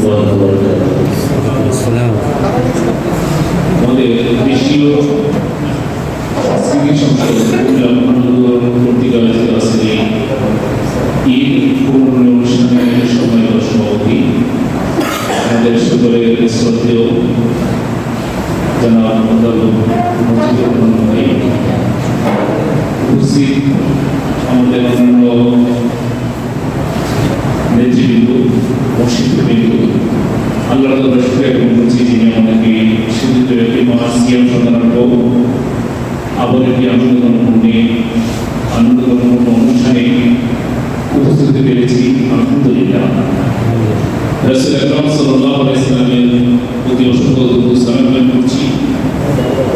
الله وبركاته. আমাদের দেশীয় সংস্কৃতি পত্রিকা আছে ঈদ পূর্ণ অনুষ্ঠানের সময় সভাপতি আমাদের সকলের শ্রদ্ধেয় জনাব ভাই উপস্থিত আমাদের অন্যান্য নেতৃবৃন্দ মসজিদবৃন্দ আল্লাহ তাআলার শুকরিয়া জ্ঞাপন করছি যিনি আমাদেরকে সুযোগ একটি মাস সিয়াম সাধনার পর আবার একটি আনন্দঘন অনুষ্ঠানে উপস্থিত হতে পেরেছি। আলহামদুলিল্লাহ। রাসূল আকরাম সাল্লাল্লাহু আলাইহি ওয়াসাল্লামের প্রতি অসংখ্য দরুদ সালাম জ্ঞাপন করছি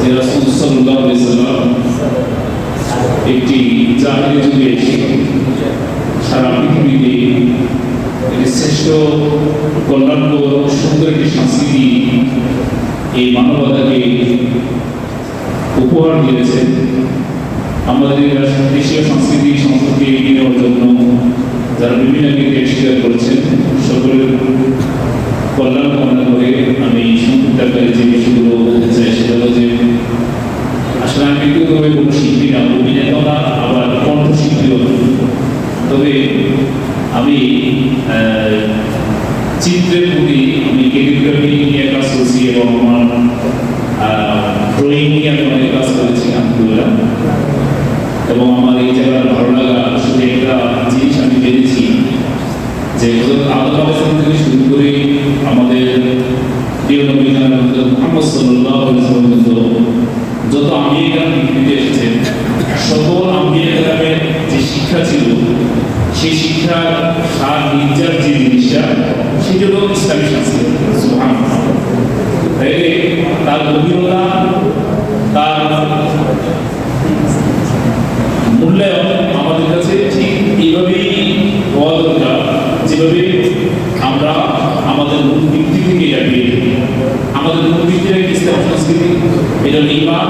যে রাসূল সাল্লাল্লাহু আলাইহি ওয়াসাল্লাম একটি জাহিলি যুগে সারা পৃথিবীতে একটি শ্রেষ্ঠ কল্যাণকর সুন্দর একটি সংস্কৃতি এই মানবতাকে উপহার দিয়েছেন। আমাদের দেশীয় সংস্কৃতি সংস্কৃতি এগিয়ে নেওয়ার জন্য যারা বিভিন্ন দিকে স্বীকার করেছেন সকলের কল্যাণ কামনা করে আমি সংক্ষিপ্ত আকারে যে বিষয়গুলো বলতে চাই সেটা হলো যে আসলে আমি ব্যক্তিগতভাবে কোনো শিল্পী না, অভিনেতা না, আবার কণ্ঠশিল্পীও না। তবে আমি চিত্রের প্রতি আমি ক্যালিগ্রাফি নিয়ে কাজ করছি এবং আমার ড্রয়িং নিয়ে আমি অনেক কাজ করেছি আলহামদুলিল্লাহ। এবং আমার এই জায়গার ভালো লাগা আসলে একটা জিনিস আমি পেয়েছি যে আদম আলাইহিস থেকে শুরু করে আমাদের প্রিয় নবী জনাব মুহাম্মদ সাল্লাল্লাহু আলাইহি ওয়াসাল্লাম যত আম্বিয়া পৃথিবীতে এসেছেন সকল আম্বিয়া কেরামের যে শিক্ষা ছিল সেই শিক্ষার সার নির্যার যে জিনিসটা সেটা হলো ইসলামী সংস্কৃতি। সুবহানাল্লাহ। তাইলে তার গভীরতা তার মূল্যায়ন আমাদের কাছে ঠিক এইভাবেই হওয়া দরকার যেভাবে আমরা আমাদের মূল ভিত্তি থেকে এটা পেয়ে থাকি। আমাদের মূল ভিত্তি ইসলাম সংস্কৃতি, এটা ঈমান,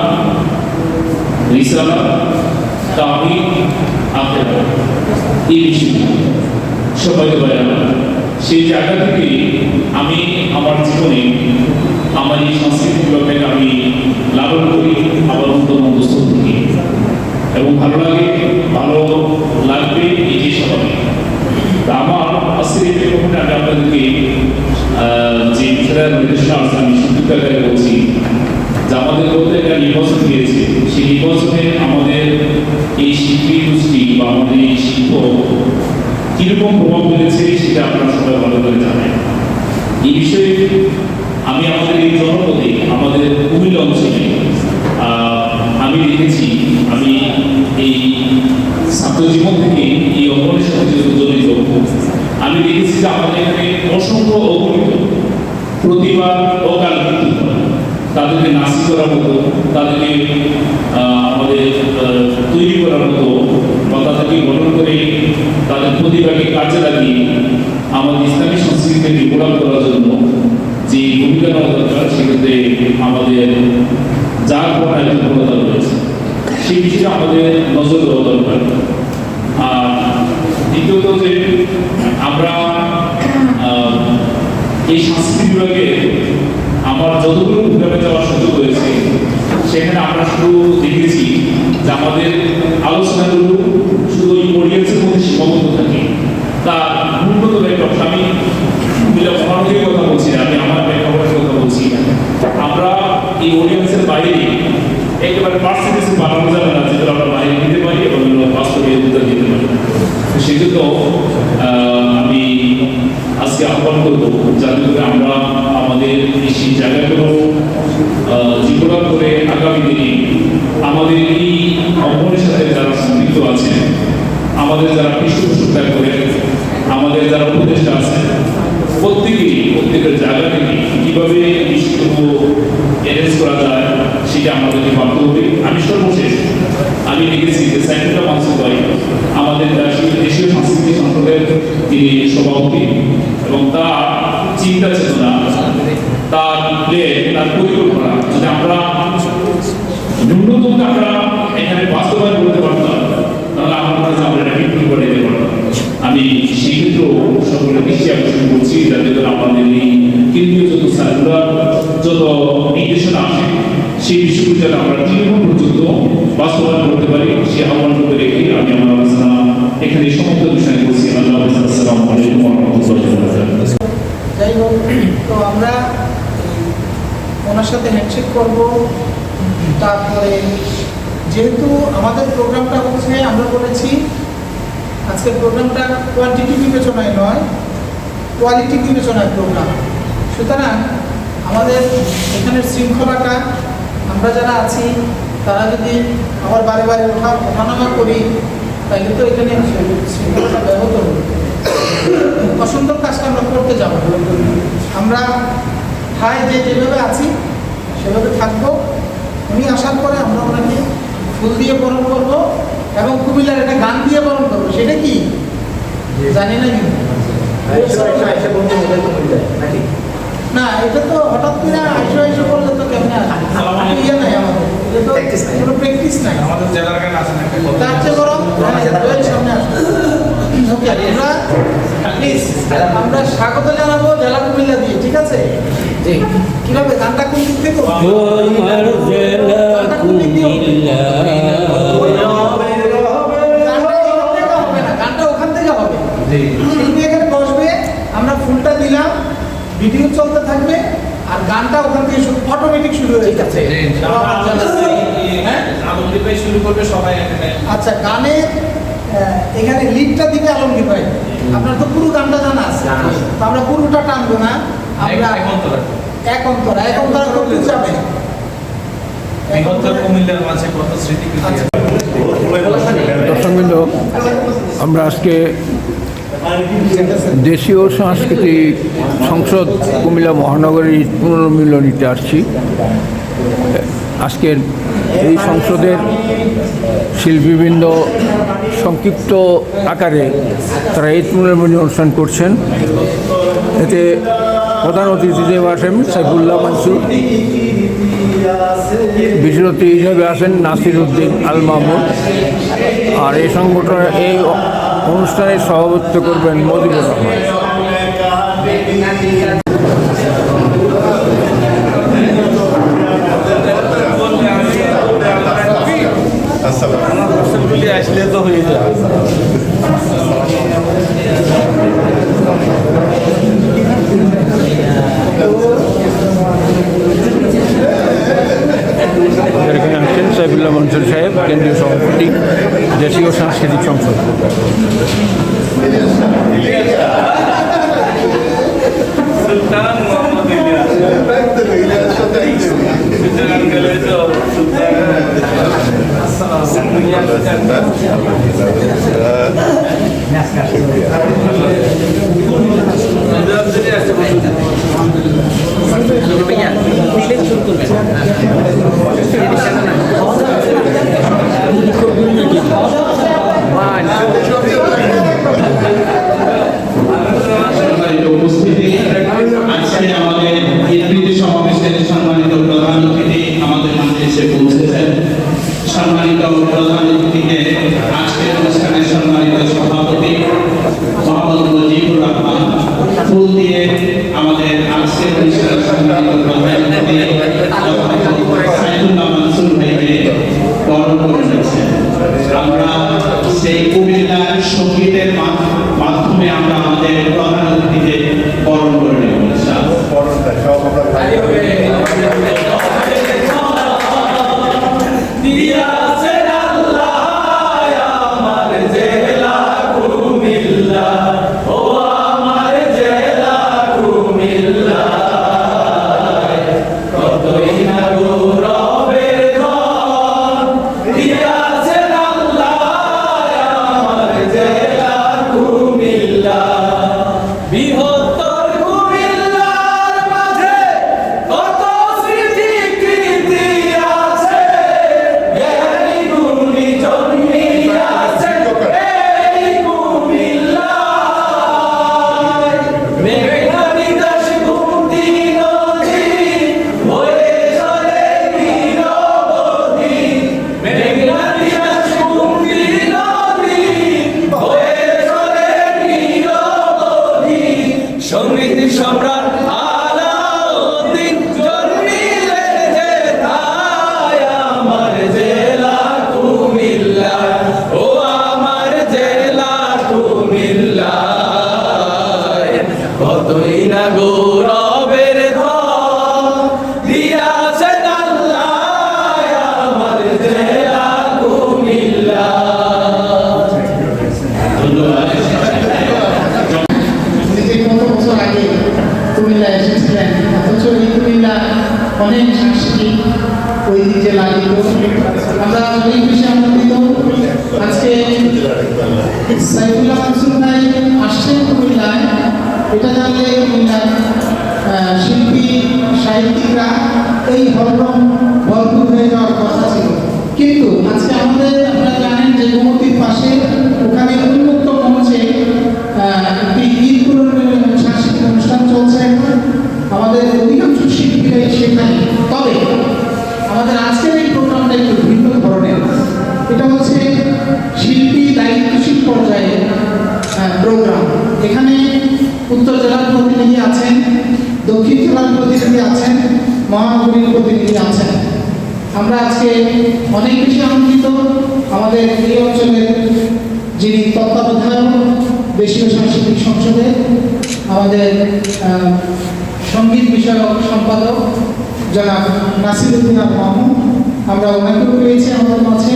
রিসালাত, তাওহীদ, আখিরাত, এই বিষয়গুলো সবাইকে বলেন। সেই জায়গা থেকে আমি আমার জীবনে আমার এই সংস্কৃতিগুলোকে আমি লালন করি আমার মন্তব্য থেকে এবং ভালো লাগে, ভালো লাগবে এটি স্বাভাবিক। তা আমার আজকের এই প্রেক্ষাপটে আমি আপনাদেরকে যে বিষয়টা নির্দেশনা আছে আমি সংক্ষিপ্ত আকারে বলছি যে আমাদের বলতে একটা নির্বাচন দিয়েছে, সেই নির্বাচনে আমাদের এই শিল্পী গোষ্ঠী বা আমাদের এই শিল্প কিরকম প্রভাব ফেলেছে সেটা আপনারা সবাই ভালো করে জানেন। এই বিষয়ে আমি আমাদের এই জনপদে আমাদের কুমিল্লা অঞ্চলে আমি দেখেছি, আমি এই ছাত্র জীবন থেকে এই অঙ্গনের সাথে জড়িত আমি দেখেছি যে আমাদের এখানে অসংখ্য অগণিত প্রতিভা অকাল মৃত্যু হয়। তাদেরকে নাসি করার মতো, তাদেরকে আমাদের তৈরি করার মতো বা তাদেরকে গঠন করে তাদের প্রতিভাকে কাজে লাগিয়ে আমাদের ইসলামী সংস্কৃতিকে ডেভেলপ করার জন্য যে ভূমিকা নেওয়া দরকার সেক্ষেত্রে আমাদের যার পর একজন প্রবণতা রয়েছে সেই বিষয়ে আমাদের নজর দেওয়া দরকার। আর দ্বিতীয়ত যে আমরা এই সংস্কৃতি বিভাগে আমার যতগুলো প্রোগ্রামে যাওয়ার সুযোগ হয়েছে সেখানে আমরা শুধু দেখেছি যে আমাদের আলোচনাগুলো শুধু ওই অডিয়েন্সের মধ্যে সীমাবদ্ধ থাকে। তার মূলত একটা আমি অনেকের কথা বলছি না, আমি আমার প্রেক্ষাপটের কথা বলছি। আমরা এই অডিয়েন্সের বাইরে একেবারে পার্সেন্টেজ বানানো যাবে না যেগুলো আমরা বাইরে দিতে পারি এবং বাস্তবে উত্তর দিতে পারি। তো সেই জন্য আমি আজকে আহ্বান করবো যাতে করে আমরা আমাদের সেই জায়গাগুলো জীবন করে আগামী দিনে আমাদের এই অঙ্গনের সাথে যারা সম্পৃক্ত আছেন, আমাদের যারা পৃষ্ঠপোষকতা করেন, আমাদের যারা উপদেষ্টা আছেন, প্রত্যেকের জায়গা থেকে কীভাবে বিষয়গুলো অ্যারেঞ্জ করা যায় সেটা আমাদেরকে ভাবতে হবে। আমি সর্বশেষ আমি দেখেছি যে সাইফুল্লাহ মানসুর ভাই আমাদের দেশীয় সংস্কৃতি সংসদের তিনি সভাপতি এবং তার চিন্তা চেতনা, তার তার পরিকল্পনা যদি আমরা ন্যূনতম আমরা এখানে বাস্তবায়ন করতে পারতাম তাহলে আমার কাছে আমরা এটা বিক্রি করে দিতে পারতাম। আমি সেক্ষেত্রেও সকলের দৃষ্টি আকর্ষণ করছি যাতে করে আমাদের এই কেন্দ্রীয় যত সার্কুলার যত নির্দেশনা আসে সেই বিষয়গুলো যাতে আমরা দীর্ঘ পর্যন্ত বাস্তবায়ন করতে পারি সে আহ্বান করতে রেখে আমি আমার আলোচনা এখানে সমস্ত বিষয় করছি। আল্লাহ আসসালামু আলাইকুম ওয়া রাহমাতুল্লাহি ওয়া বারাকাতুহু। যাই হোক, তো আমরা ওনার সাথে হ্যান্ডশেক করব। তারপরে যেহেতু আমাদের প্রোগ্রামটা হচ্ছে, আমরা বলেছি আজকের প্রোগ্রামটা কোয়ান্টিটি বিবেচনায় নয়, কোয়ালিটি বিবেচনায় প্রোগ্রাম। সুতরাং আমাদের এখানের শৃঙ্খলাটা আমরা যারা আছি তারা যদি আবার বারে বারে ওঠানামা করি তাহলে তো এখানে শৃঙ্খলাটা ব্যাহত হবে। অসুন্দর কাজটা আমরা করতে যাব। আমরা হাই যেভাবে আছি সেভাবে থাকবো। উনি আসার পরে আমরা ওনাকে ফুল দিয়ে বরণ করব এবং কুমিল্লার একটা গান দিয়ে বরণ করবো। সেটা কি জানি না, কিন্তু না, এটা তো হঠাৎ করে আইসো করলে তো কেমন ইয়ে নাই, আমাদের এটা তো কোনো প্র্যাকটিস নাই। আমাদের জেলার গান আছে না, তার চেয়ে বরং সামনে আসবে। আমরা স্বাগত জানাবো জেলা কুমিল্লা দিয়ে, ঠিক আছে? কিভাবে গানটা কোন দিক থেকে গানটা ওখান থেকে হবে, শিল্পী এখানে বসবে, আমরা ফুলটা দিলাম, ভিডিও চলতে থাকবে আর গানটা ওখান থেকে অটোমেটিক শুরু হয়ে যাচ্ছে। শুরু করবে সবাই। আচ্ছা, গানের এখানে লিডটা দিবে আলমগীর ভাই। আপনার তো পুরো গানটা জানা আছে, তো আমরা পুরোটা টানবো না, আমরা এক অন্তরা করতে যাবে। কুমিল্লার মাঝে কত স্মৃতি। দর্শকবৃন্দ, আমরা আজকে দেশীয় সাংস্কৃতিক সংসদ কুমিল্লা মহানগরীর পুনর্মিলনীতে আসছি। আজকের এই সংসদের শিল্পীবৃন্দ সংক্ষিপ্ত আকারে তারা এই পুনর্মিলনী অনুষ্ঠান করছেন। এতে প্রধান অতিথি হিসেবে আসেন সাইফুল্লাহ মানসুর, বিশেষ অতিথি হিসেবে আসেন নাসির উদ্দিন আল মামুন, আর এই সংগঠনের এই অনুষ্ঠানে সভাপতিত্ব করবেন মজিবুর রহমান। আসলে তো হয়ে যায়। এখানে আসছেন সাইফুল্লাহ মনসুর সাহেব, কেন্দ্রীয় সভাপতি, দেশীয় সাংস্কৃতিক সংসদ। উপস্থিতি, আজকে আমাদের ইদবির সমাবেশের সম্মানিত প্রধান অতিথি আমাদের মাঝে এসে পৌঁছেছেন। সম্মানিত প্রধান অতিথিকে আজকের অনুষ্ঠানের সম্মানিত সভাপতি মোহাম্মদ মুজিবুর রহমান ফুল দিয়ে আমাদের আজকের অনুষ্ঠানের সম্মানিত প্রধান অতিথি সাইফুল্লাহ মানসুর ভাইকে বরণ করে নিয়েছেন। আমরা সেই কুমিল্লার সঙ্গীতের মাধ্যমে আমরা আমাদের প্রধান অতিথিকে বরণ করে নেব। কতই না গৌরবে মদিনা গৌরবের ধন দিয়াছেন আল্লাহ আমার জেলা কুমিল্লা। যে কত বছর আগে কুমিল্লা এসেছিলেন, অথচ এই কুমিল্লা অনেক সাংস্কৃতিক ঐতিহ্যে লালিত। আমরা অনেক বেশি আনন্দিত আজকে সাইফুল্লাহ মানসুর ভাই আসছেন কুমিল্লায়। এটা জানলে কুমিল্লার শিল্পী সাহিত্যিকরা এই হররম ভরপুর হয়ে যাওয়ার কথা ছিল, কিন্তু আজকে আমাদের আপনারা জানেন যে গোমতীর পাশে ওখানে উন্মুক্ত মঞ্চে একটি ঈদ পূরণের সাংস্কৃতিক অনুষ্ঠান চলছে। আমাদের অধিকাংশ শিল্পীরাই সেখানে। তবে আমাদের আজকের এই প্রোগ্রামটা একটু ভিন্ন ধরনের। এটা হচ্ছে শিল্পী দায়িত্বশীল পর্যায়ে প্রোগ্রাম। এখানে উত্তর জেলার প্রতিনিধি আছেন, দক্ষিণ জেলার প্রতিনিধি আছেন, মহানগরীর প্রতিনিধি আছেন। আমরা আজকে অনেক বেশি আনন্দিত। আমাদের এই অঞ্চলের যিনি তত্ত্বাবধায়ক দেশীয় সাংস্কৃতিক সংসদের আমাদের সঙ্গীত বিষয়ক সম্পাদক জনাব নাসিরুদ্দিন মাহমুদ, আমরা ওনাকেও পেয়েছি আমাদের মাঝে।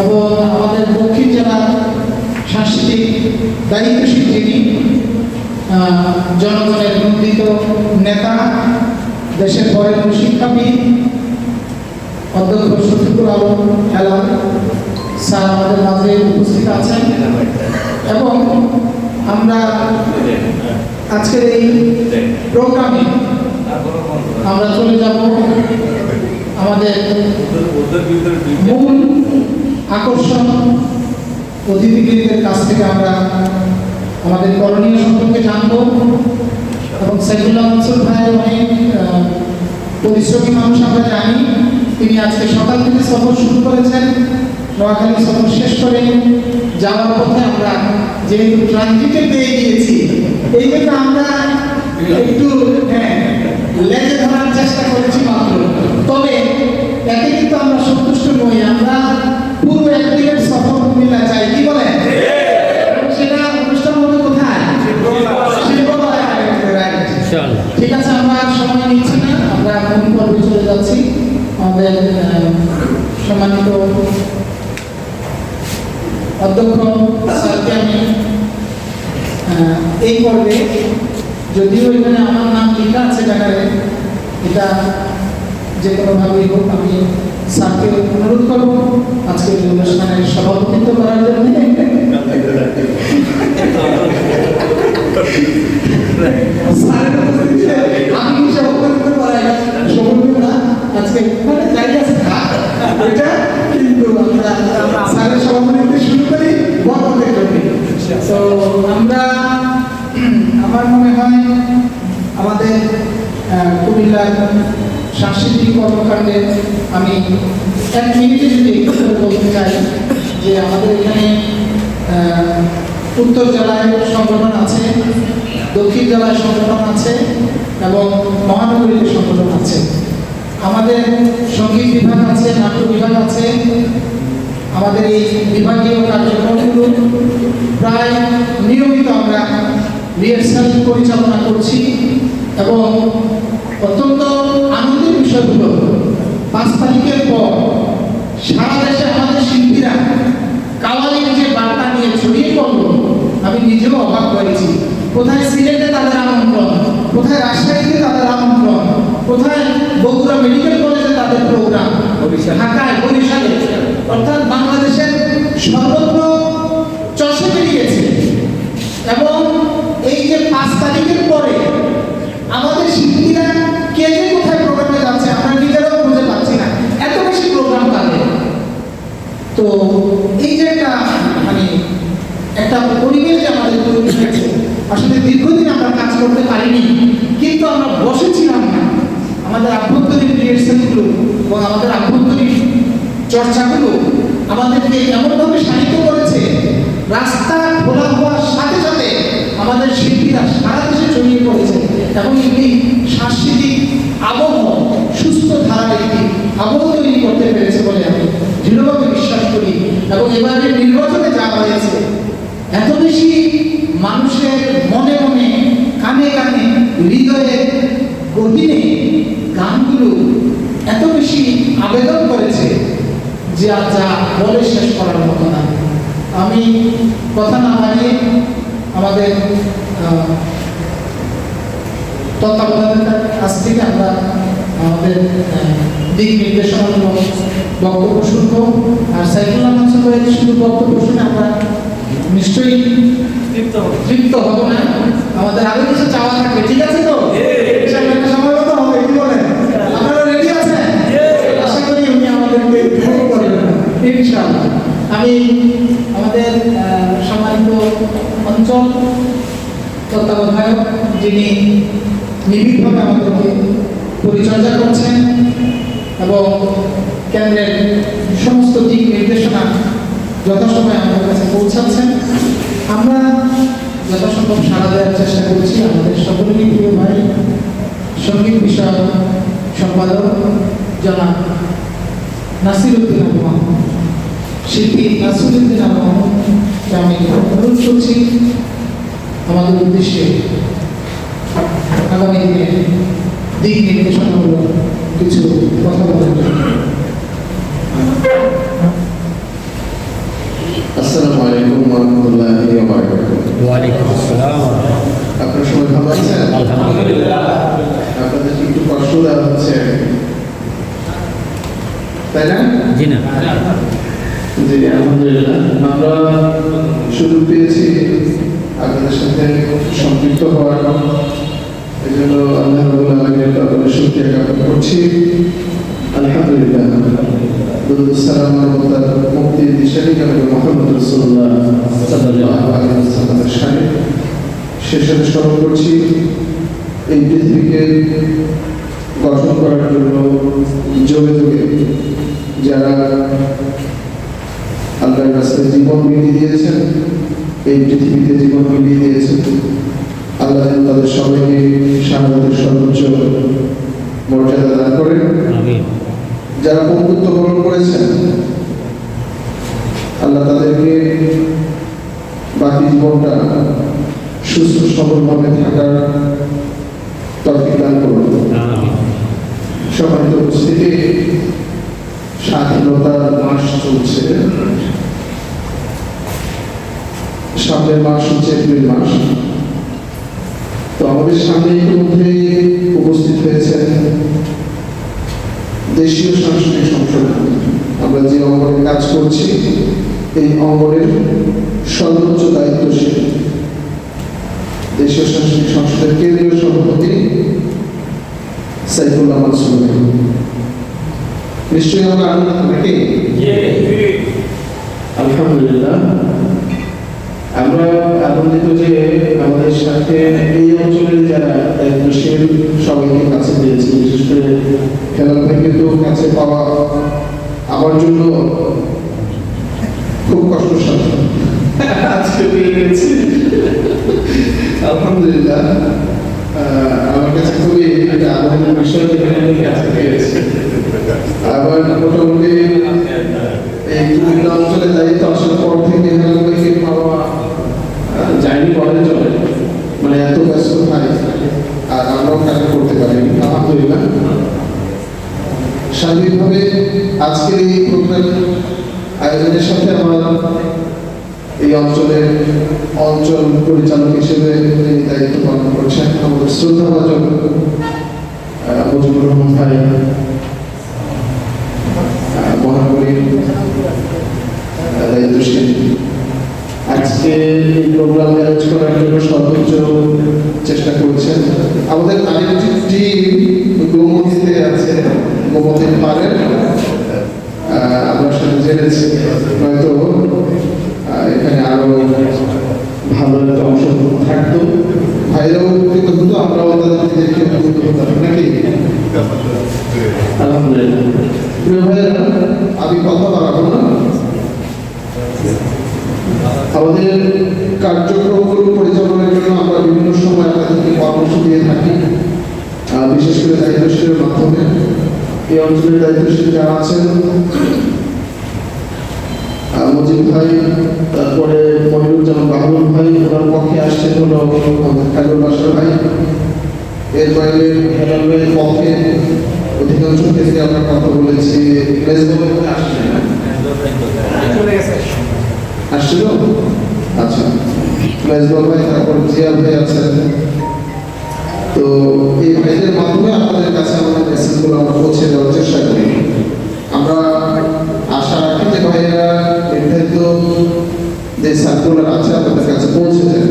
এবং আমাদের দক্ষিণ জেলার সাংস্কৃতিক দায়িত্বশীল যিনি জনগণের নন্দিত নেতা, দেশের বরেণ্য শিক্ষাবিদ অধ্যক্ষ শফিকুল আলম হেলাল স্যার আমাদের মাঝে উপস্থিত আছেন। এবং আমরা আজকের এই প্রোগ্রামে আমরা চলে যাব আমাদের মূল আকর্ষণ অতিথিবৃন্দের কাছ থেকে। আমরা আমাদের করণীয় সম্পর্কে জানব এবং সাইফুল্লাহ মানসুর ভাই অনেক পরিশ্রমী মানুষ আমরা জানি। তিনি আজকে সকাল থেকে সফর শুরু করেছেন, নোয়াখালী সফর শেষ করে যাওয়ার পথে আমরা যেহেতু ট্রানজিটে পেয়ে গিয়েছি, এই জন্য আমরা একটু লেগে ধরার চেষ্টা করেছি মাত্র। তবে এতে কিন্তু আমরা সন্তুষ্ট নই। আমরা পুরো একদিনের সফর কুমিল্লা চাই, কি বলেন? সেটা অনুষ্ঠান মতো কোথায়? ঠিক আছে, আমরা সময় নিচ্ছি না, আমরা মূল পর্বে চলে যাচ্ছি। আমাদের সম্মানিত অধ্যক্ষ স্যারকে আমি এই পর্বে, যদিও এখানে আমার নাম লেখা আছে ব্যানারে, এটা যে কোনোভাবেই হোক আমি স্যারকে অনুরোধ করব আজকে এই অনুষ্ঠানের সভাপতিত্ব করার জন্য। আমি সভাপতিত্ব করাই সমর্থন না আজকে জায়গা আছে এটা, কিন্তু আমরা স্যারের সভাপতিত্ব শুরু করি বড়দের জন্য। তো আমরা, আমার মনে হয় আমাদের কুমিল্লার সাংস্কৃতিক কর্মকাণ্ডে আমি এক মিনিটে যদি একটু করে বলতে চাই যে আমাদের এখানে উত্তর জেলায় সংগঠন আছে, দক্ষিণ জেলায় সংগঠন আছে এবং মহানগরীতে সংগঠন আছে। আমাদের সঙ্গীত বিভাগ আছে, নাট্য বিভাগ আছে। আমাদের এই বিভাগীয় কার্যক্রমগুলো প্রায় নিয়মিত আমরা রিহার্সাল পরিচালনা করছি এবং অত্যন্ত আনন্দের বিষয় হলো 5 তারিখের পর সারা দেশে আমাদের শিল্পীরা কাওয়ালির যে বার্তা নিয়ে ছড়িয়ে পড়ল, আমি নিজেও অবাক হয়েছি। কোথায় সিলেটে তাদের আমন্ত্রণ, কোথায় রাজশাহীতে তাদের আমন্ত্রণ, কোথায় বগুড়া মেডিকেল কলেজে তাদের প্রোগ্রাম, ঢাকায়, বরিশালে, অর্থাৎ বাংলাদেশের সর্বত্র চষে বেরিয়েছে। এবং এই যে 5 তারিখের পরে আমাদের শিল্পীরা কে যে কোথায় প্রোগ্রামে যাচ্ছে আমরা নিজেরাও বুঝতে পারছি না, এত বেশি প্রোগ্রাম তাদের। তো এই যে একটা পরিবেশ যে আমাদের তৈরি হয়েছে, আসলে দীর্ঘদিন আমরা কাজ করতে পারিনি, কিন্তু আমরা বসেছিলাম না। আমাদের আভ্যন্তরীণ রিহার্সালগুলো এবং আমাদের আভ্যন্তরীণ চর্চাগুলো আমাদেরকে এমনভাবে শানিত করেছে, রাস্তা খোলা হওয়ার সাথে সাথে আমাদের শিল্পীরা সারা দেশে ছড়িয়ে পড়েছে এবং একটি সাংস্কৃতিক আবহ, সুস্থ ধারার একটি আবহ তৈরি করতে পেরেছে বলে আমি দৃঢ়ভাবে বিশ্বাস করি। এবং এবারের নির্বাচনে যা হয়েছে, এত বেশি মানুষের মনে মনে কানে কানে হৃদয়ের গভীরে গানগুলো এত বেশি আবেদন করেছে যা যা বলে শেষ করার মতো না। আমি কথা না বাড়িয়ে আমাদের তত্ত্বাবধানের কাছ থেকে আমরা আমাদের দিক নির্দেশনামূলক বক্তব্য শুনবো। আর সাইফুল্লাহ মানসুর ভাইয়ের শুধু বক্তব্য শুনে আমরা নিশ্চয়ই তৃপ্ত হব না, আমাদের আরো কিছু চাওয়া থাকবে। ঠিক আছে তো? সময় মতো হবে, কি বলেন? আপনারা রেডি আছেন? আশা করি উনি আমাদেরকে উপভোগ করবেন ইনশাআল্লাহ। আমি আমাদের সম্মানিত অঞ্চল তত্ত্বাবধায়ক যিনি নিবিড়ভাবে আমাদেরকে পরিচর্যা করছেন এবং কেন্দ্রের সমস্ত দিক নির্দেশনা যথাসময়ে আমাদের কাছে পৌঁছাচ্ছেন, আমরা যথাসম্ভব সাড়া দেওয়ার চেষ্টা করছি। আমাদের সকলেরই প্রিয় ভাই সঙ্গীত বিষয়ক সম্পাদক জনাব নাসিরউদ্দিন আবু মাহমুদ, শিল্পী নাসিরউদ্দিন আবু মাহমুদকে আমি অনুরোধ করছি আমাদের উদ্দেশ্যে আগামী দিনে দিক নির্দেশনামূলক কিছু কথা বলার জন্য। আসসালামু আলাইকুম ওয়া রাহমাতুল্লাহি ওয়া বারাকাতুহু। ওয়ালাইকুম আসসালাম। আপনারা সবাই ভালো আছেন? আলহামদুলিল্লাহ। আপনাদের কি একটু কষ্ট দেওয়া হচ্ছে, তাই না? জি না, জি আলহামদুলিল্লাহ। আমরা সুযোগ পেয়েছি আপনাদের সাথে সম্পৃক্ত হওয়ার, এই জন্য আল্লাহ রাব্বুল আলামিনের দরবারে শুকরিয়া জ্ঞাপন করছি। আলহামদুলিল্লাহ। দুরূদ সালাম আর মুক্তির দিশারি জনাব মুহাম্মদ রাসূলুল্লাহ সাল্লাল্লাহু আলাইহি ওয়াসাল্লামের শানে শেষে স্মরণ করছি এই পৃথিবীকে গঠন করার জন্য যুগে যুগে যারা আল্লাহর রাস্তায় জীবন বিলিয়ে দিয়েছেন, এই পৃথিবীতে জীবন বিলিয়ে দিয়েছেন, আল্লাহ যেন তাদের সবাইকে শাহাদাতের সর্বোচ্চ মর্যাদা দান করেন। যারা বন্ধুত্ব গ্রহণ করেছেন, আল্লাহ তাদেরকে বাকি জীবনটা সুস্থ সবলভাবে থাকার তৌফিক দান করুন। সম্মানিত উপস্থিতি, স্বাধীনতার মাস চলছে, সামনের মাস হচ্ছে এপ্রিল মাস। তো আমাদের সামনে ইতিমধ্যে উপস্থিত হয়েছেন দেশীয় সাংস্কৃতিক সংসদ। আমরা যে অঙ্গনে কাজ করছি, এই অঙ্গনের সর্বোচ্চ দায়িত্বশীল দেশীয় সাংস্কৃতিক সংসদের কেন্দ্রীয় সভাপতি সাইফুল্লাহ মানসুর ভাই। নিশ্চয়ই আমরা আনন্দিত নাকি? আলহামদুলিল্লাহ। আমরা আনন্দিত যে আমাদের সাথে এই অঞ্চলের যারা দায়িত্বশীল সবাইকে কাছে পেয়েছি, বিশেষ করে খেলার থেকে তো কাছে পাওয়া আমার জন্য খুব কষ্টসাধ্য। আজকে পেয়ে গেছি, আলহামদুলিল্লাহ। আমার কাছে খুবই একটা আনন্দের বিষয় যেখানে আমি কাছে পেয়েছি। আবার মোটামুটি এই কুমিল্লা অঞ্চলের দায়িত্ব আসার পর থেকে হেলালকে পাওয়া যায়নি বলে চলে, মানে এত ব্যস্ত থাকে, আর আমরাও কাজ করতে পারি আলহামদুলিল্লাহ। সার্বিকভাবে আজকের এই প্রোগ্রাম আয়োজনের সাথে আমার এই অঞ্চলের অঞ্চল পরিচালক হিসেবে তিনি দায়িত্ব পালন করছেন আমাদের শ্রদ্ধাভাজন মুজিবুর রহমান ভাই, মহানগরীর দায়িত্বশীল। আজকে এই প্রোগ্রাম অ্যারেঞ্জ করার জন্য সর্বোচ্চ চেষ্টা করছেন। আমাদের আরেকটি টিম গোমতীতে আছে, গোমতীর পারেন, আমরা সেটা জেনেছি, হয়তো এখানে আরো ভালো একটা অংশগ্রহণ থাকতো। ভাইরাও উপকৃত হতো, আমরাও তাদেরকে দেখে উপকৃত হতাম নাকি? আলহামদুলিল্লাহ। প্রিয় ভাইয়েরা, আমি কথা বাড়াবো না। আমাদের কার্যক্রমগুলো পরিচালনার জন্য আমরা বিভিন্ন সময় আপনাদেরকে পরামর্শ দিয়ে থাকি, বিশেষ করে দায়িত্বশীলের মাধ্যমে। এই অঞ্চলের দায়িত্বশীল যারা আছেন, মজিদ ভাই, তারপরে মনিরুজ্জামান বাবুল ভাই, ওনার পক্ষে আসছেন হলো খায়রুল বাশার ভাই। এর বাইরে হেলাল ভাইয়ের পক্ষে অধিকাংশ ক্ষেত্রে আমরা কথা বলেছি। আসছিল? আচ্ছা, মেজবাহ ভাই, তারপর জিয়া ভাই আছেন। তো এই ভাইদের মাধ্যমে আপনাদের কাছে আমাদের মেসেজগুলো আমরা পৌঁছে দেওয়ার চেষ্টা করি। আমরা আশা রাখি যে ভাইয়েরা নির্ধারিত যে সার্কুলার আছে আপনাদের কাছে পৌঁছে দেন।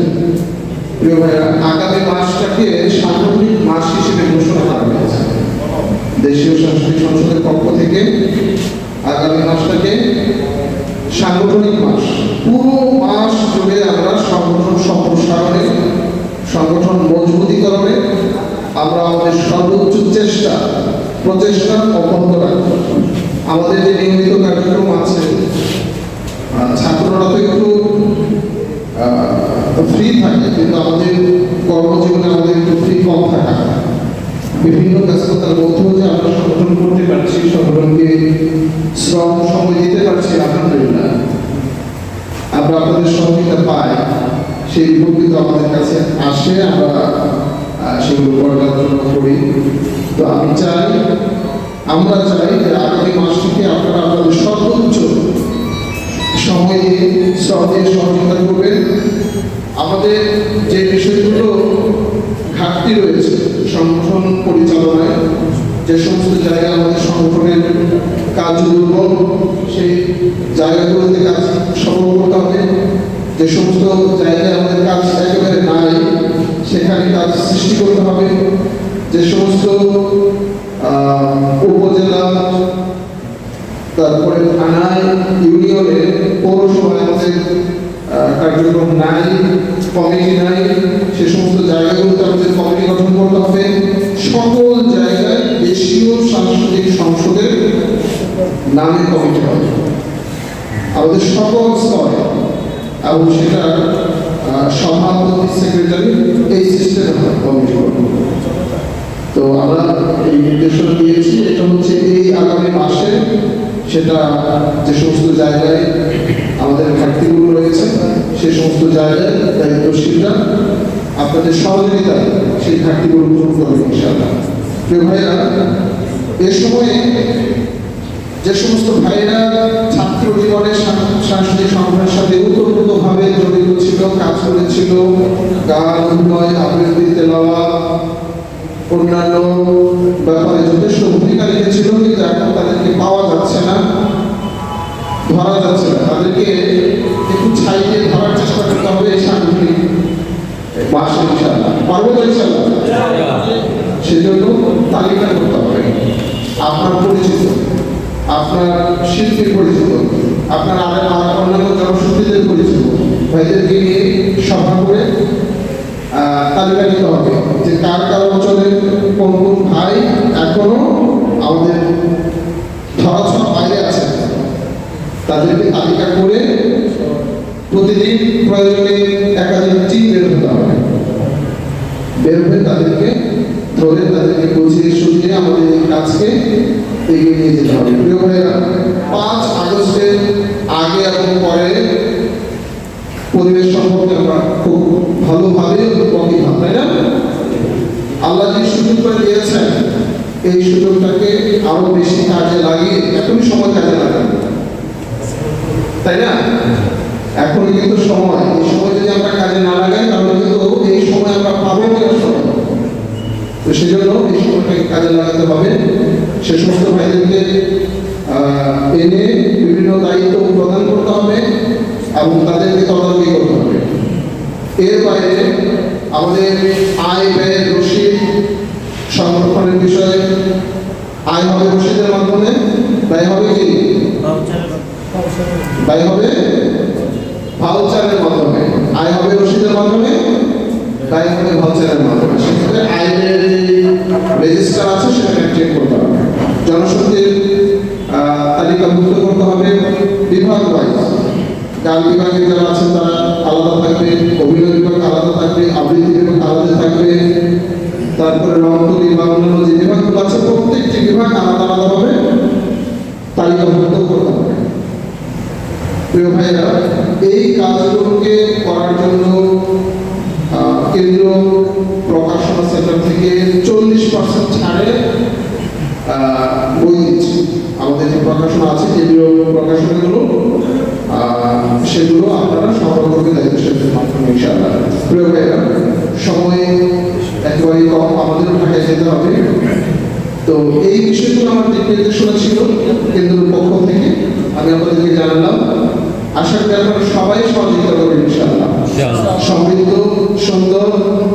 প্রিয় ভাইয়েরা, আগামী মাসটাকে সাংগঠনিক মাস হিসেবে ঘোষণা করা হয়েছে দেশীয় সাংস্কৃতিক সংসদের পক্ষ থেকে। আগামী মাসটাকে সাংগঠনিক মাস, পুরো মাস জুড়ে আমরা সংগঠন সম্প্রসারণে, সংগঠন মজবুতিকরণে আমরা আমাদের সর্বোচ্চ প্রচেষ্টা অব্যাহত রাখবো। আমাদের যে নিয়মিত কার্যক্রম আছে, ছাত্ররা তো একটু ফ্রি থাকে, কিন্তু আমাদের কর্মজীবনে আমাদের একটু ফ্রি কম থাকা, বিভিন্ন ব্যস্ততার মধ্যেও যে আমরা সংগঠন করতে পারছি, সংগঠনকে শ্রম সময় দিতে পারছি, আলহামদুলিল্লাহ। আমরা আপনাদের সহযোগিতা পাই, সেই উপকৃত আমাদের কাছে আসে, আমরা সেগুলো পর্যালোচনা করি। তো আমরা চাই যে আগামী মাস থেকে আপনারা আপনাদের সর্বোচ্চ সময় দিয়ে শ্রম দিয়ে সহযোগিতা করবেন। আমাদের যে বিষয়গুলো ঘাটতি রয়েছে সংগঠন পরিচালনায়, যে সমস্ত জায়গায় আমাদের সংগঠনের কাজ দুর্বল, সেই জায়গাগুলোতে কাজ সফল করতে হবে। যে সমস্ত জায়গায় আমাদের কাজ একেবারে নাই, সেখানে কাজ সৃষ্টি করতে হবে। যে সমস্ত উপজেলা, তারপরে থানায়, ইউনিয়নে, পৌরসভায় আমাদের কার্যক্রম নাই, কমিটি নাই, সে সমস্ত জায়গাগুলোতে আমাদের কমিটি গঠন করতে হবে। সকল জায়গায় দেশীয় সাংস্কৃতিক সংসদের নামে কমিটি হবে আমাদের সকল স্তরে, এবং সেটা সভাপতি, সেক্রেটারি, এই সিস্টেমে হয় কমিটি গঠন। তো আমরা এই নির্দেশনা দিয়েছি, এটা হচ্ছে এই আগামী মাসে সেটা যে সমস্ত জায়গায় আমাদের ঘাটতিগুলো রয়েছে, সে সমস্ত জায়গায় দায়িত্বশীলরা আপনাদের সহযোগিতায় সেই ঘাটতিগুলো পূরণ করবে ইনশাআল্লাহ। প্রিয় ভাইরা, এ সময়ে যে সমস্ত ভাইরা ছাত্র জীবনে সাংস্কৃতিক সংগঠনের সাথে ওতপ্রোতভাবে জড়িত ছিল, কাজ করেছিল, গান, অভিনয়, আবৃত্তি, তেলাওয়াত, অন্যান্য ব্যাপারে যথেষ্ট ভূমিকা রেখেছিল, কিন্তু এখন তাদেরকে পাওয়া যাচ্ছে না, ধরা যাচ্ছে না। তাদেরকে একটু ছাই দিয়ে ধরার চেষ্টা করতে হবে এই সাংগঠনিক মাসে ইনশাআল্লাহ। পারবো তো ইনশাআল্লাহ? সেজন্য তালিকা করতে হবে আপনার পরিচিত, আপনার শিল্পীর পরিচিত, আপনার অন্যান্য জনশক্তিদের পরিচিত ভাইদেরকে নিয়ে সভা করে তালিকা দিতে হবে যে কার কার অঞ্চলে কোন কোন ভাই এখনো আমাদের ধরাছোঁয়ার বাইরে আছে, তাদেরকে তালিকা করে প্রতিদিন প্রয়োজনে একাধিক টিম বের হতে হবে। বের হয়ে তাদেরকে ধরে, তাদেরকে বুঝিয়ে সুঝিয়ে আমাদের এই কাজকে এগিয়ে নিয়ে যেতে হবে। প্রিয় ভাইয়েরা, 5 আগস্টের আগে এবং পরে পরিবেশ সম্পর্কে আমরা খুব ভালোভাবে অভিজ্ঞ, তাই না? আল্লাহ যে সুযোগ করে দিয়েছেন, এই সুযোগটাকে আরো বেশি কাজে লাগিয়ে এখনই সময় কাজে লাগান, তাই না? এখনই কিন্তু সময়, এই সময় যদি আমরা কাজে না লাগাই তাহলে কিন্তু এই সময় আমরা পাবো না সময়। তো সেজন্য এই সময়টাকে কাজে লাগাতে হবে। সে সমস্ত ভাইদেরকে এনে বিভিন্ন দায়িত্ব প্রদান করতে হবে এবং তাদেরকে তদারকি করতে হবে। এর বাইরে আমাদের আয় ব্যয়ের রসিদ সংরক্ষণের বিষয়ে আয় হবে রসিদের মাধ্যমে, ব্যয় হবে কি? ব্যয় হবে ভাউচারের মাধ্যমে। আয় হবে রসিদের মাধ্যমে, ব্যয় হবে ভাউচারের মাধ্যমে। সেক্ষেত্রে আয়ের রেজিস্টার আছে সেটা মেনটেন করতে হবে, জনশক্তির তালিকাভুক্ত করতে হবে বিভাগ ওয়াইজ। গান বিভাগে যারা আছেন তারা আলাদা থাকবে, অভিনয় বিভাগ আলাদা থাকবে, আবৃত্তি বিভাগ আলাদা থাকবে, তারপরে রংতুলি বা অন্যান্য যে বিভাগগুলো আছে প্রত্যেকটি বিভাগ আলাদা আলাদাভাবে তালিকাভুক্ত করতে হবে। প্রিয় ভাইরা, এই কাজগুলোকে করার জন্য কেন্দ্রীয় প্রকাশনা সেন্টার থেকে 40% ছাড়ে বই দিচ্ছে। আমাদের যে প্রকাশনা আছে, কেন্দ্রীয় প্রকাশনাগুলো, সেগুলো আপনারা সংগ্রহ করবে দায়িত্বশীলদের মাধ্যমে ইনশাআল্লাহ। প্রিয় ভাইরা, সময় একেবারেই কম, আমাদেরও ঢাকায় যেতে হবে। তো এই বিষয়গুলো আমার দিক নির্দেশনা ছিল কেন্দ্রের পক্ষ থেকে, আমি আপনাদেরকে জানালাম। আশা করি আপনারা সবাই সহযোগিতা করবেন ইনশাআল্লাহ। সমৃদ্ধ সুন্দর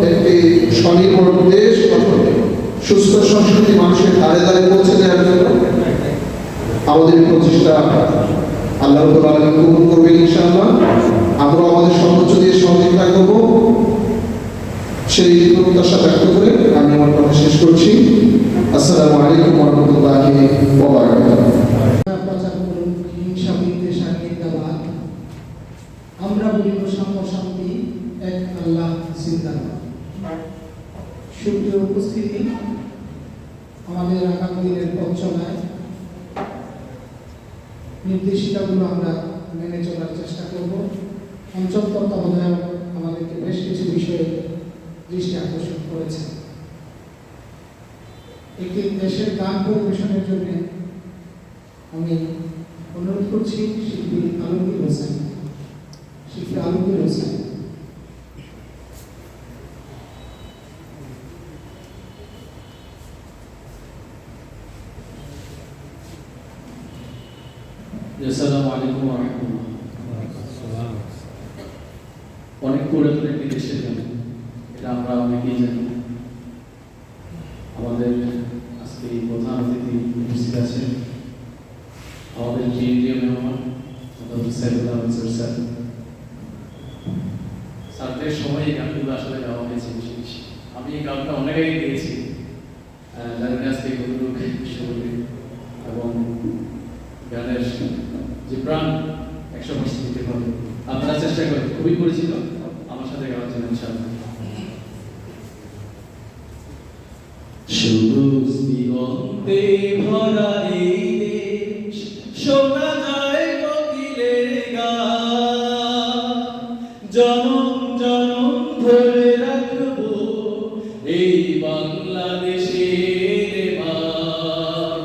একটি স্বনির্ভর দেশ গঠনে, সুস্থ সংস্কৃতি মানুষের দ্বারে দ্বারে পৌঁছে দেওয়ার জন্য আমাদের প্রচেষ্টা আল্লাহ রাব্বুল আলামিন কবুল করবেন ইনশাআল্লাহ। আমরা আমাদের সর্বোচ্চ দিয়ে সহযোগিতা করব, সেই প্রত্যাশা ব্যক্ত করে আমি আমার কথা শেষ করছি। আসসালামু আলাইকুম ওয়া রাহমাতুল্লাহি ওয়া বারাকাতুহু। প্রচার করুন হিংসা বিদ্বেষ আর নিন্দাবাদ। আমরা বলিব সাম্য শান্তি, এক আল্লাহ জিন্দাবাদ। সুপ্রিয় উপস্থিতি, আমাদের আগামী দিনের পথ চলায় নির্দেশিকাগুলো আমরা মেনে চলার চেষ্টা করব। অঞ্চল তত্ত্বাবধায়ক আমাদেরকে বেশ কিছু বিষয়ে দৃষ্টি আকর্ষণ করেছে। একটি দেশের গান পরিবেশনের জন্য আমি অনুরোধ করছি শিল্পী আলমগীর হোসেন। আসসালামু আলাইকুম ওয়া রাহমাতুল্লাহ। অনেক পুরাতন একটি দেশের গান, এটা আমরা অনেকেই জানি। আমাদের আজকে প্রধান অতিথি উপস্থিত আছেন আমাদের কেন্দ্রীয় মেহমান সাইদুল্লাহ মনসুর স্যার। স্যারদের সময় এই গানগুলো আসলে গাওয়া হয়েছে বেশি বেশি। আমি এই গানটা অনেক আগে গেয়েছি, জানি না আজকে কতটুকু শুরু, এবং গানের যে প্রাণ 100% দিতে হবে। আপনারা চেষ্টা করেন, খুবই পরিচিত, আমার সাথে গাওয়ার জন্য ইনশাআল্লাহ। সবুজ দিগন্তে ভরা এই দেশ, শোনা যায় কোকিলের গান। জনম জনম ধরে রাখবো এই বাংলাদেশের মান।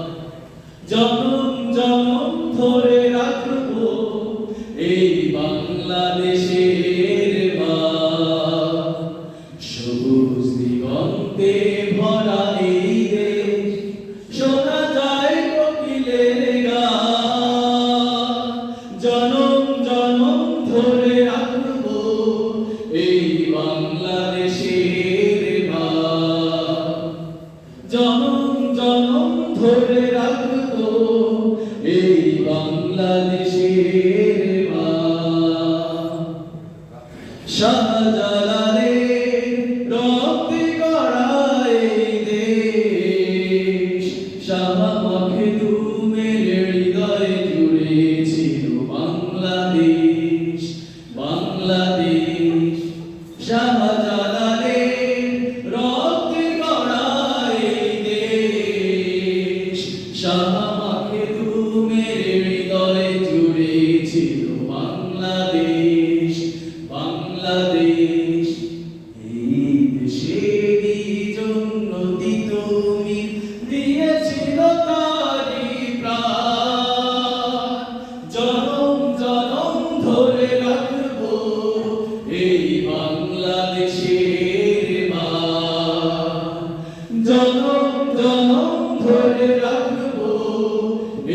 জনম জনম ধরে রাখবো এই বাংলাদেশের মান। সবুজ দিগন্তে ভরা এই দেশ, শোনা যায় কোকিলের গান। জনম জনম ধরে রাখবো এই বাংলাদেশের মান। জনম জনম ধরে রাখবো এই বাংলাদেশের মান। শাহজালালের রক্তে গড়া এই দেশ, শাহ মাখদুমের হৃদয় জুড়ে ছিল বাংলাদেশ, বাংলাদেশ। শাহজালালের রক্তে গড়া এই দেশ, শাহ মাখদুমের হৃদয় জুড়ে ছিল বাংলাদেশ, বাংলাদেশ। এই দেশেরই জন্য তুমি দিয়েছিল তারি প্রাণ। জনম জনম ধরে রাখবো এই বাংলাদেশের মান। জনম জনম ধরে রাখবো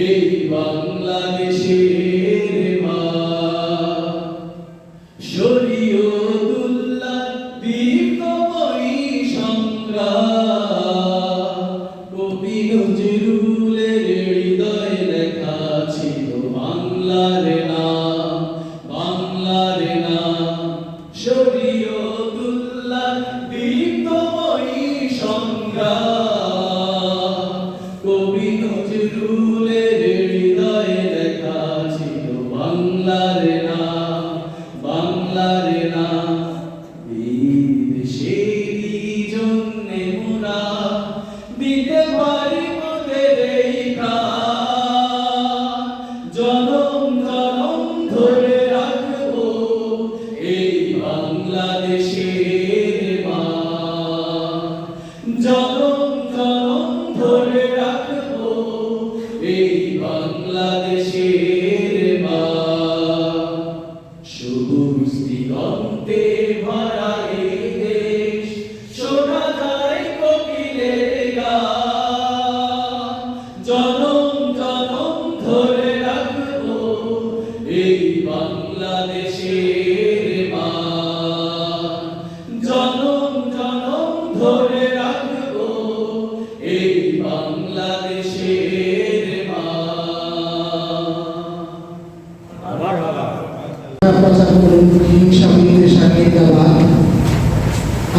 এই বাংলাদেশের মান। শরীয়তুল্লাহ দীপ্তময়ী সংগ্রাম, কবি নজরুলের হৃদয়ে লেখা ছিল বাংলার নাম, বাংলার নাম। শরীয়তুল্লাহ দীপ্তময়ী সংগ্রাম, এই বাংলাদেশের মা। প্রচার করুন হিংসা বিদ্বেষা নির্যাতন,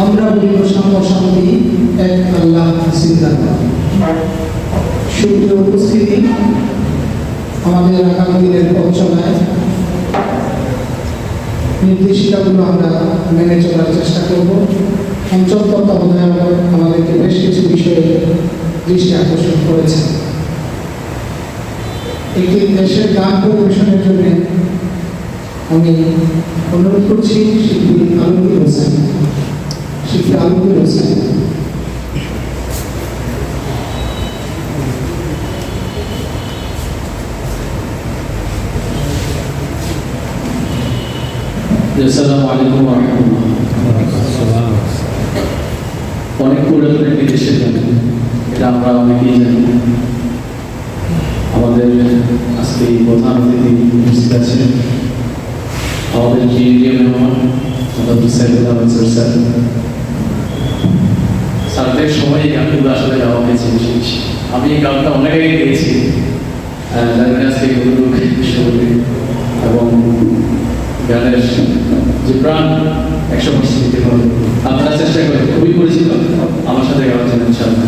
আমরা বলিব সাম্য শান্তি, এক আল্লাহ জিন্দাবাদ। সুপ্রিয় উপস্থিতি, আমাদের আগামী দিনের পথচলায় নির্দেশিকাগুলো আমরা মেনে চলার চেষ্টা করব। অঞ্চল তত্ত্বাবধায়ক আমাদেরকে বেশ কিছু বিষয়ে দৃষ্টি আকর্ষণ করেছে। একটি দেশের গান পরিবেশনের জন্য আমি অনুরোধ করছি শিল্পী আলমগীর হোসেন। আসসালামু আলাইকুম ওয়া রাহমাতুল্লাহ। অনেক পুরাতন একটি দেশের গান, এটা আমরা অনেকেই জানি। আমাদের আজকে এই প্রধান অতিথি উপস্থিত আছেন আমাদের কেন্দ্রীয় মেহমান ডক্টর সাইদুল্লাহ মনসুর স্যার। স্যারদের সময় এই গানগুলো আসলে গাওয়া হয়েছে বেশি বেশি। আমি এই গানটা অনেক আগে গেয়েছি, আজকে গুরুক শহরে, এবং গানের যে প্রাণ 100% দিতে হবে। আপনারা চেষ্টা করেন, খুবই পরিচিত, আমার সাথে গাওয়ার জন্য ইনশাআল্লাহ।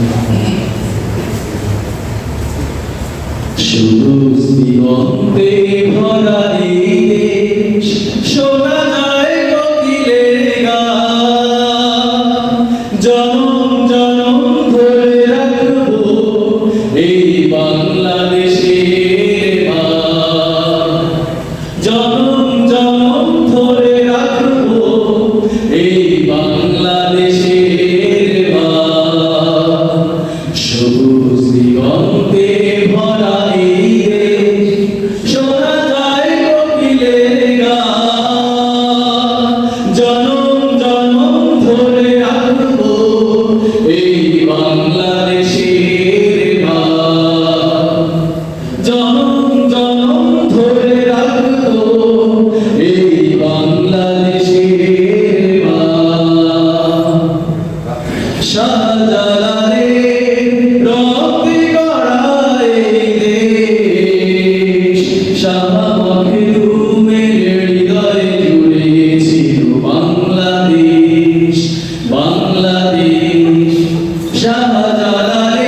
সবুজ দিগন্তে ভরা এই দেশ, শোনা যায় কোকিলের গান। জনম জনম ধরে রাখবো এই বাংলাদেশের মান। জনম জনম ধরে রাখবো এই বাংলাদেশের মান। সবুজ দিগন্তে ভরা এই দেশ, শোনা যায় কোকিলের গান। জনম জনম ধরে রাখবো এই বাংলাদেশের মান। জনম জনম ধরে রাখবো এই বাংলাদেশের মান। শাহজালালের রক্তে গড়া এই দেশ, শাহ মখদুমের হৃদয়ে জুড়ে ছিল বাংলাদেশ, বাংলাদেশ। শাহজালালের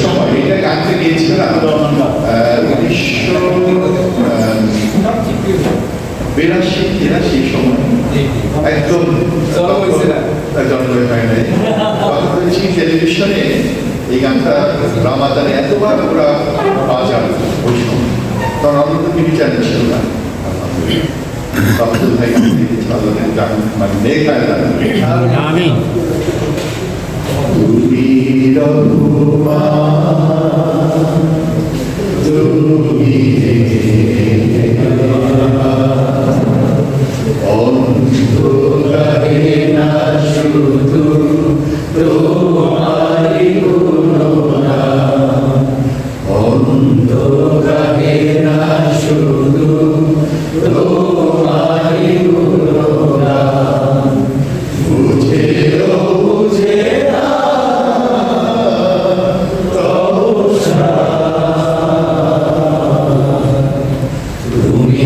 সময় এটা গানটা গিয়েছিলাম 1982-83 সময় একদম জন্ম হয় নাই টেলিভিশনে এই গানটা রামাদানে এতবার ওরা বাজার ওই সময় তখন অন্তত টিভি চ্যানেল ছিল না আব্দুল ভাই মানে মেঘ আমি তুমি রঘুমান তুমি অন্তরে না শুধু তোমারি গুণগান অন্তরে না শুধু তোমারি গুণগান বুঝেও বুঝে না তুমি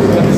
Thank you.